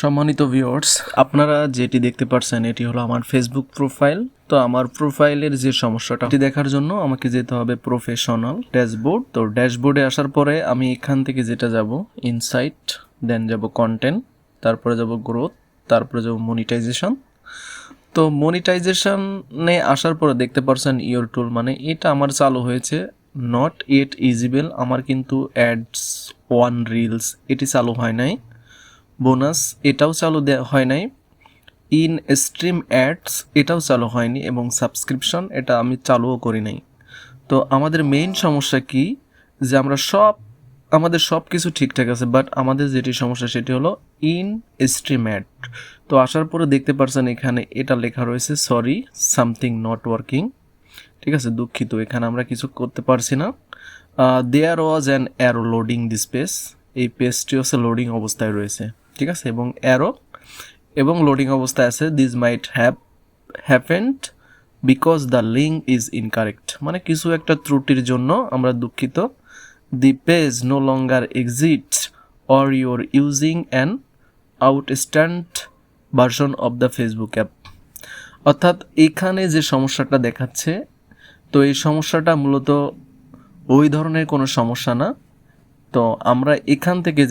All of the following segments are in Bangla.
সম্মানিত ভিউয়ার্স, আপনারা যেটি দেখতে পাচ্ছেন এটি হলো আমার ফেসবুক প্রোফাইল। তো আমার প্রোফাইলের যে সমস্যাটা এটি দেখার জন্য আমাকে যেতে হবে প্রফেশনাল ড্যাশবোর্ড। তো ড্যাশবোর্ডে আসার পরে আমি এখান থেকে যেটা যাব ইনসাইট, দেন যাব কন্টেন্ট, তারপরে যাব গ্রোথ, তারপরে যাব মনিটাইজেশন। তো মনিটাইজেশনে আসার পরে দেখতে পাচ্ছেন ইওর টুল, মানে এটা আমার চালু হয়েছে, নট ইয়েট ইজিবল। আমার কিন্তু অ্যাডস ওয়ান রিলস এটি চালু হয় নাই, বোনাস এটাও চালু হয় নাই, ইন স্ট্রিম অ্যাডস এটাও চালু হয়নি, এবং সাবস্ক্রিপশন এটা আমি চালুও করি নাই। তো আমাদের মেইন সমস্যা কি, যে আমাদের সব কিছু ঠিকঠাক আছে, বাট আমাদের যেটি সমস্যা সেটি হলো ইন স্ট্রিম অ্যাড। তো আসার পরে দেখতে পাচ্ছেন এখানে এটা লেখা রয়েছে সরি সামথিং নট ওয়ার্কিং। ঠিক আছে, দুঃখিত, এখানে আমরা কিছু করতে পারছি না। There was an error loading this page, এই পেজটি হচ্ছে লোডিং অবস্থায় রয়েছে। ঠিক আছে, এবং অ্যারো এবং লোডিং অবস্থায় আছে, this might happened because the link is incorrect, মানে কিছু একটা ত্রুটির জন্য আমরা দুঃখিত। The page no longer exists or your using an outstand version of the Facebook app. অর্থাৎ এখানে যে সমস্যাটা দেখাচ্ছে, তো এই সমস্যাটা মূলত ওই ধরনের কোনো সমস্যা না। তো আমরা এখান থেকে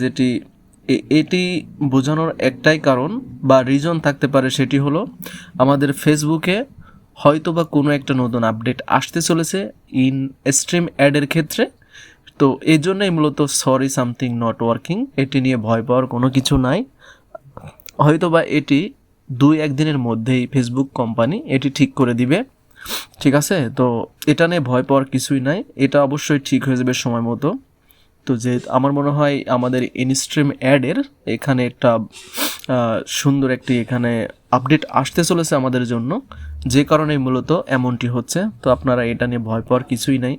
এটি বোঝানোর একটাই কারণ বা রিজন থাকতে পারে, সেটি হলো আমাদের ফেসবুকে হয়তো বা কোনো একটা নতুন আপডেট আসতে চলেছে ইন স্ট্রিম অ্যাডের ক্ষেত্রে। তো এই জন্যই মূলত সরি সামথিং নট ওয়ার্কিং, এটি নিয়ে ভয় পাওয়ার কোনো কিছু নাই। হয়তো বা এটি 2-1 দিনের মধ্যেই ফেসবুক কোম্পানি এটি ঠিক করে দিবে। ঠিক আছে, তো এটা নিয়ে ভয় পাওয়ার কিছুই নাই, এটা অবশ্যই ঠিক হয়ে যাবে সময় মতো। তো যে আমার মনে হয় আমাদের ইনস্ট্রিম অ্যাডের এখানে একটা সুন্দর একটি এখানে আপডেট আসতে চলেছে আমাদের জন্য, যে কারণে মূলত এমনটি হচ্ছে। তো আপনারা এটা নিয়ে ভয় পাওয়ার কিছুই নাই।